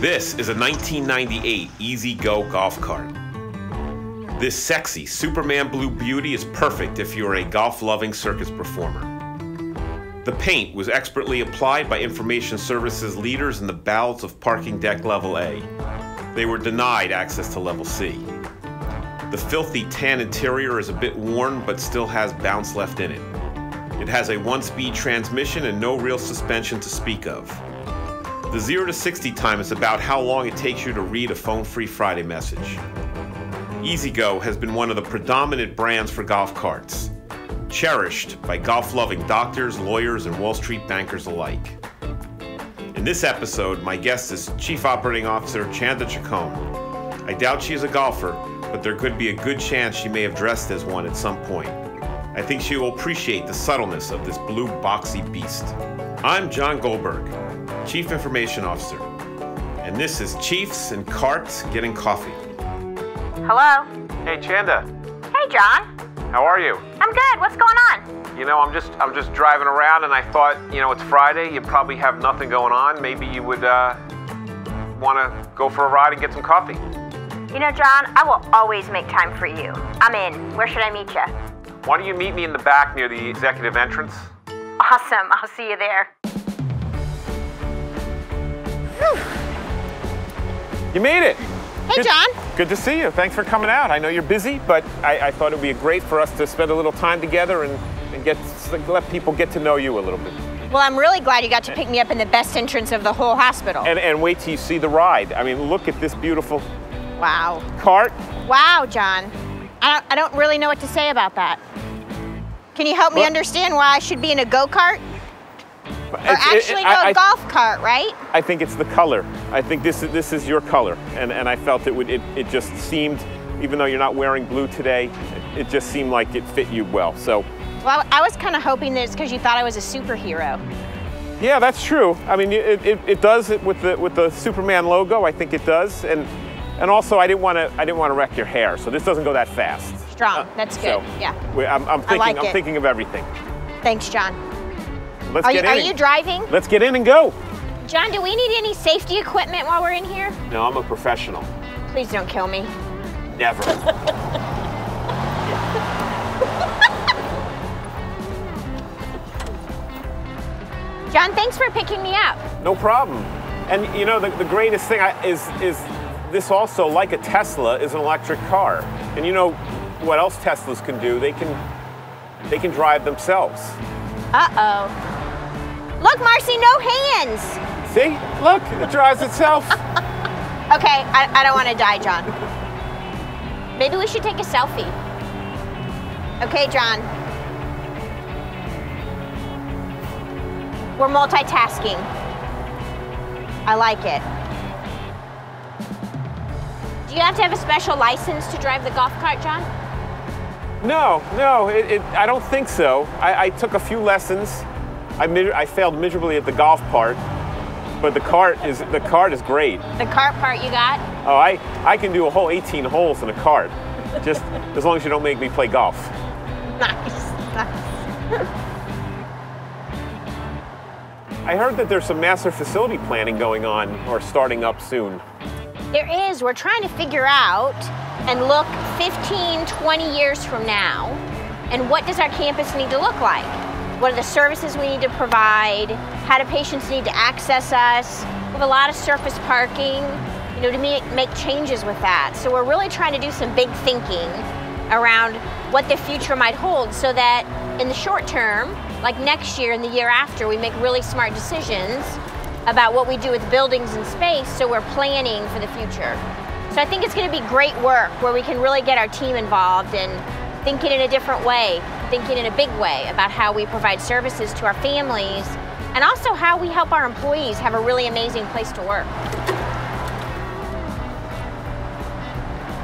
This is a 1998 E01 golf cart. This sexy Superman blue beauty is perfect if you're a golf-loving circus performer. The paint was expertly applied by information services leaders in the bowels of parking deck level A. They were denied access to level C. The filthy tan interior is a bit worn but still has bounce left in it. It has a 1-speed transmission and no real suspension to speak of. The 0 to 60 time is about how long it takes you to read a phone-free Friday message. E01 has been one of the predominant brands for golf carts, cherished by golf-loving doctors, lawyers, and Wall Street bankers alike. In this episode, my guest is Chief Operating Officer Chanda Chacón. I doubt she is a golfer, but there could be a good chance she may have dressed as one at some point. I think she will appreciate the subtleness of this blue boxy beast. I'm Jon Goldberg, Chief Information Officer, and this is Chiefs and Carts Getting Coffee. Hello? Hey, Chanda. Hey, John. How are you? I'm good. What's going on? You know, I'm just driving around, and I thought, you know, it's Friday. You probably have nothing going on. Maybe you would want to go for a ride and get some coffee. You know, John, I will always make time for you. I'm in. Where should I meet you? Why don't you meet me in the back near the executive entrance? Awesome. I'll see you there. Whew. You made it. Hey, John. Good to see you. Thanks for coming out. I know you're busy, but I thought it would be great for us to spend a little time together and let people get to know you a little bit. Well, I'm really glad you got to pick me up in the best entrance of the whole hospital. And wait till you see the ride. I mean, look at this beautiful cart. Wow, John. I don't really know what to say about that. Can you help me understand why I should be in a go-kart? Or actually a golf cart, right? I think it's the color. I think this is your color, and I felt it just seemed, even though you're not wearing blue today, it just seemed like it fit you well. So. Well, I was kind of hoping that it's because you thought I was a superhero. Yeah, that's true. I mean, it does with the Superman logo. I think it does, and also I didn't want to wreck your hair, so this doesn't go that fast. Strong. That's good. So, yeah. I'm thinking of everything. Thanks, John. Let's get in. Are you driving? Let's get in and go. John, do we need any safety equipment while we're in here? No, I'm a professional. Please don't kill me. Never. John, thanks for picking me up. No problem. And you know, the greatest thing is this also, like a Tesla, is an electric car. And you know what else Teslas can do? They can drive themselves. Uh-oh. Look, Marcy, no hands. See? Look, it drives itself. Okay, I don't want to die, John. Maybe we should take a selfie. Okay, John. We're multitasking. I like it. Do you have to have a special license to drive the golf cart, John? No, I don't think so. I took a few lessons. I failed miserably at the golf part, but the cart is great. The cart part you got? Oh, I can do a whole 18 holes in a cart, just as long as you don't make me play golf. Nice. I heard that there's some massive facility planning going on or starting up soon. There is. We're trying to figure out and look 15, 20 years from now, and what does our campus need to look like? What are the services we need to provide? How do patients need to access us? We have a lot of surface parking, you know, to make changes with that. So we're really trying to do some big thinking around what the future might hold so that in the short term, like next year and the year after, we make really smart decisions about what we do with buildings and space, so we're planning for the future. So I think it's going to be great work where we can really get our team involved and thinking in a different way, thinking in a big way about how we provide services to our families and also how we help our employees have a really amazing place to work.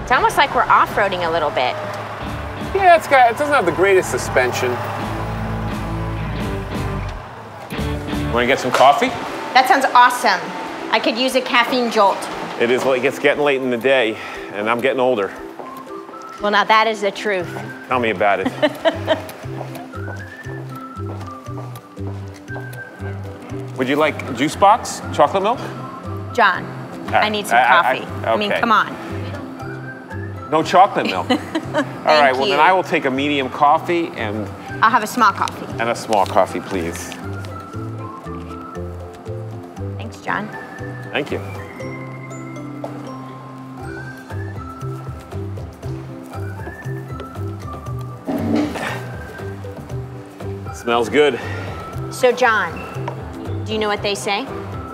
It's almost like we're off-roading a little bit. Yeah, it doesn't have the greatest suspension. Want to get some coffee? That sounds awesome. I could use a caffeine jolt. It is like it's getting late in the day, and I'm getting older. Well, now that is the truth. Tell me about it. Would you like juice box, chocolate milk? John, Right. I need some coffee. Okay. I mean, come on. No chocolate milk. All right, well then I will take a medium coffee and... I'll have a small coffee. And a small coffee, please. Thanks, John. Thank you. Smells good. So, John, do you know what they say?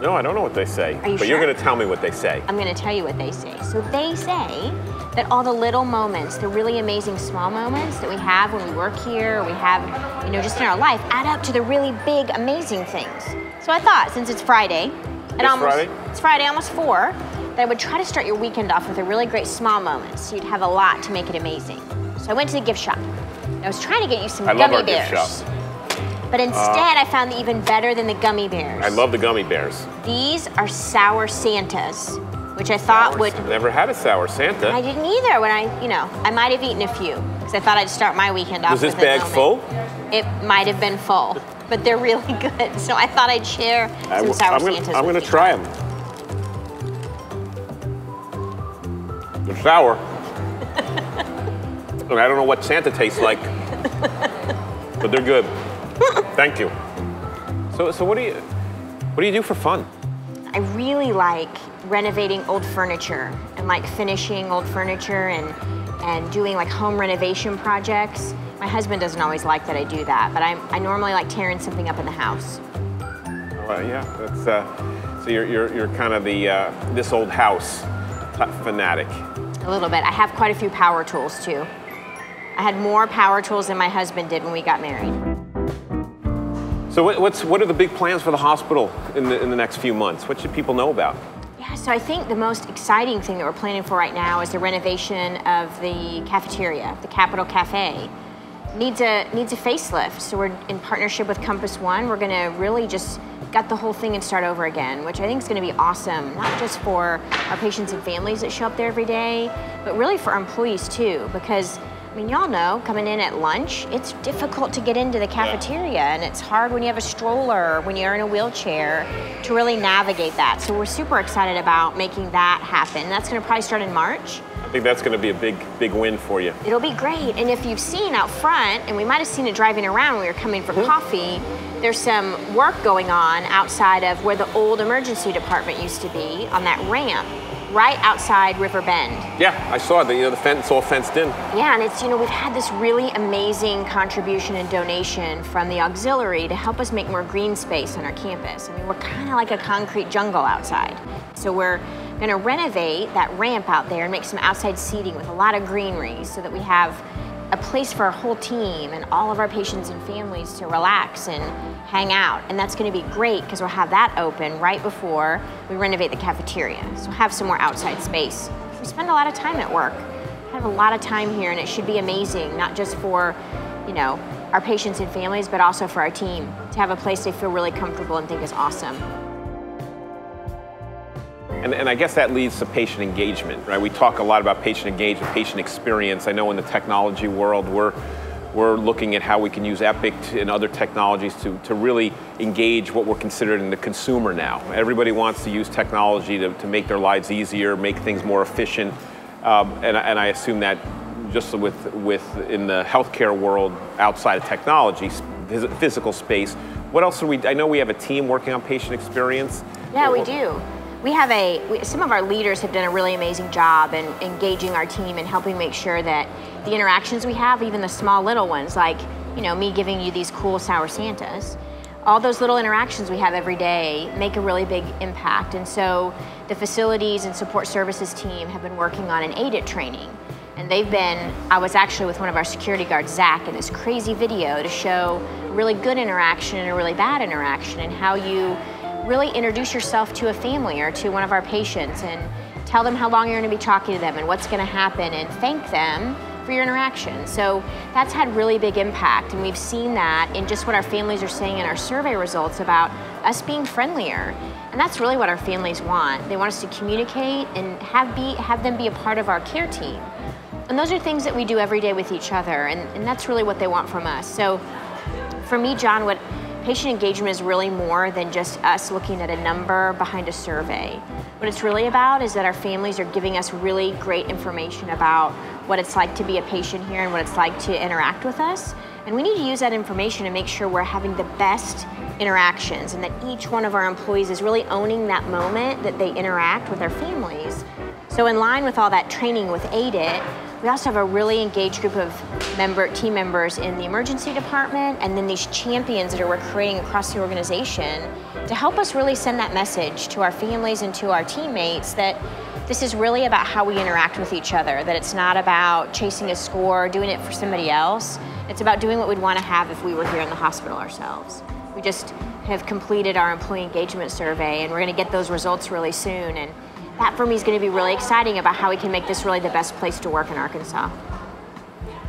No, I don't know what they say. Are you But sure? you're going to tell me what they say. I'm going to tell you what they say. So they say that all the little moments, the really amazing small moments that we have when we work here, or we have, you know, just in our life, add up to the really big, amazing things. So I thought, since it's Friday, it's Friday, almost 4, that I would try to start your weekend off with a really great small moment, so you'd have a lot to make it amazing. So I went to the gift shop. I was trying to get you some gummy bears. I love our gift shop. But instead, I found that even better than the gummy bears. I love the gummy bears. These are Sour Santas, which I thought would... Never had a Sour Santa. I didn't either. When I might have eaten a few, because I thought I'd start my weekend off with Was this bag full? It might have been full, but they're really good. So I thought I'd share some Sour Santas. I'm going to try them. They're sour. I don't know what Santa tastes like, but they're good. Thank you. So what do you do for fun? I really like renovating old furniture and like finishing old furniture and doing like home renovation projects. My husband doesn't always like that I do that, but I normally like tearing something up in the house. Well, yeah, that's so you're kind of the this old house fanatic. A little bit. I have quite a few power tools too. I had more power tools than my husband did when we got married. So what are the big plans for the hospital in the next few months? What should people know about? Yeah, so I think the most exciting thing that we're planning for right now is the renovation of the cafeteria, the Capitol Cafe. Needs a facelift, so we're in partnership with Compass One. We're gonna really just gut the whole thing and start over again, which I think is gonna be awesome, not just for our patients and families that show up there every day, but really for our employees too, because I mean, y'all know, coming in at lunch, it's difficult to get into the cafeteria, and it's hard when you have a stroller or when you're in a wheelchair to really navigate that. So we're super excited about making that happen. That's gonna probably start in March. I think that's gonna be a big win for you. It'll be great, and if you've seen out front, and we might have seen it driving around when we were coming for coffee, there's some work going on outside of where the old emergency department used to be, on that ramp, right outside River Bend. Yeah, I saw it. The fence all fenced in. Yeah, and it's, we've had this really amazing contribution and donation from the auxiliary to help us make more green space on our campus. I mean, we're kind of like a concrete jungle outside. So we're gonna renovate that ramp out there and make some outside seating with a lot of greenery so that we have a place for our whole team and all of our patients and families to relax and hang out. And that's gonna be great because we'll have that open right before we renovate the cafeteria. So we'll have some more outside space. We spend a lot of time at work. I have a lot of time here, and it should be amazing, not just for, our patients and families, but also for our team to have a place they feel really comfortable and think is awesome. And I guess that leads to patient engagement, right? We talk a lot about patient engagement, patient experience. I know in the technology world, we're looking at how we can use Epic and other technologies to really engage what we're considering the consumer now. Everybody wants to use technology to make their lives easier, make things more efficient. And I assume that just in the healthcare world, outside of technology, physical space, what else I know we have a team working on patient experience. Yeah, we do. We have some of our leaders have done a really amazing job in engaging our team and helping make sure that the interactions we have, even the small little ones, like, me giving you these cool Sour Santas, all those little interactions we have every day make a really big impact. And so the facilities and support services team have been working on an AIDIT training. And I was actually with one of our security guards, Zach, in this crazy video to show a really good interaction and a really bad interaction and how you really introduce yourself to a family or to one of our patients and tell them how long you're going to be talking to them and what's going to happen and thank them for your interaction. So that's had really big impact, and we've seen that in just what our families are saying in our survey results about us being friendlier. And that's really what our families want. They want us to communicate and have them be a part of our care team. And those are things that we do every day with each other, and that's really what they want from us. So for me, John, what patient engagement is really more than just us looking at a number behind a survey. What it's really about is that our families are giving us really great information about what it's like to be a patient here and what it's like to interact with us. And we need to use that information to make sure we're having the best interactions and that each one of our employees is really owning that moment that they interact with their families. So in line with all that training with AIDIT, we also have a really engaged group of team members in the emergency department and then these champions that we're creating across the organization to help us really send that message to our families and to our teammates that this is really about how we interact with each other, that it's not about chasing a score, doing it for somebody else. It's about doing what we'd want to have if we were here in the hospital ourselves. We just have completed our employee engagement survey and we're going to get those results really soon. And that for me is going to be really exciting about how we can make this really the best place to work in Arkansas.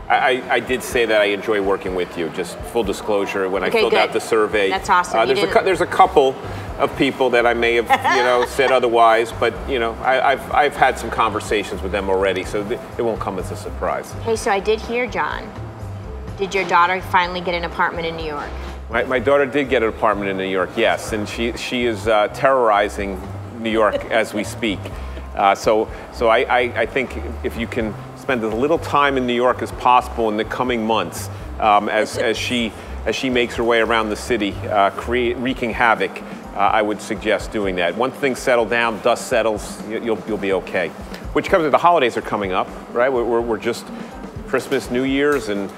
I did say that I enjoy working with you, just full disclosure, when I filled out the survey. That's awesome. There's a couple of people that I may have said otherwise, but I've had some conversations with them already, so it won't come as a surprise. Hey, so I did hear, John, did your daughter finally get an apartment in New York? My daughter did get an apartment in New York, yes, and she is terrorizing New York as we speak. So I think if you can spend as little time in New York as possible in the coming months, as she makes her way around the city, wreaking havoc, I would suggest doing that. Once things settle down, dust settles, you'll be okay. Which comes with the holidays are coming up, right? We're just Christmas, New Year's, and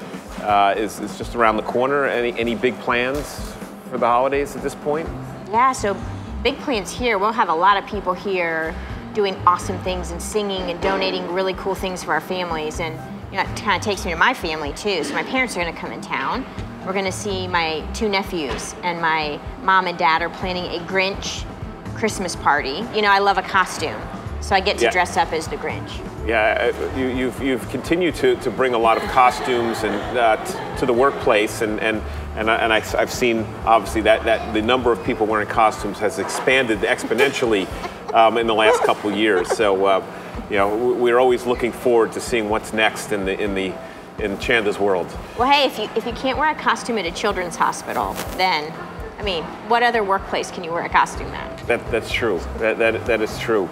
is just around the corner. Any big plans for the holidays at this point? Yeah, so big plans here. We'll have a lot of people here doing awesome things and singing and donating really cool things for our families. And it kind of takes me to my family too. So my parents are going to come in town. We're going to see my 2 nephews, and my mom and dad are planning a Grinch Christmas party. I love a costume, so I get to dress up as the Grinch. Yeah, you've continued to bring a lot of costumes and to the workplace, and I've seen obviously that the number of people wearing costumes has expanded exponentially in the last couple of years. So we're always looking forward to seeing what's next in Chanda's world. Well, hey, if you can't wear a costume at a children's hospital, then I mean, what other workplace can you wear a costume at? That's true. That is true.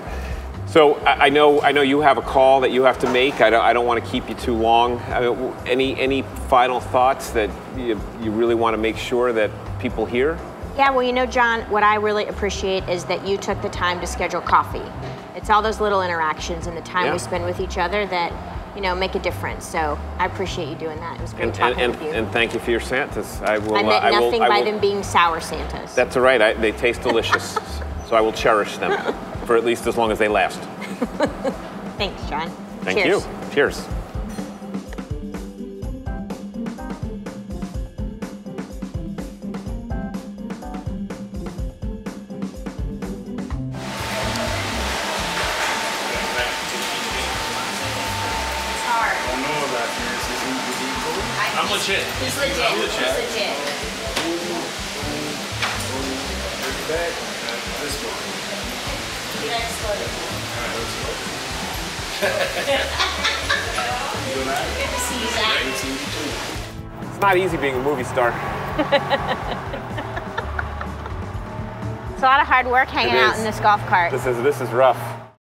So I know you have a call that you have to make. I don't want to keep you too long. Any final thoughts that you really want to make sure that people hear? Yeah, well, John, what I really appreciate is that you took the time to schedule coffee. It's all those little interactions and the time we spend with each other that make a difference. So I appreciate you doing that. It was great talking with you. And thank you for your Santas. I meant nothing by them being sour Santas. That's all right. They taste delicious. So I will cherish them for at least as long as they last. Thanks, John. Thank you. Cheers. I'm legit. He's legit. I'm legit. He's legit. This one. You guys exploded. Good to see you, Zach. Great to see you too. It's not easy being a movie star. It's a lot of hard work hanging out in this golf cart. This is rough.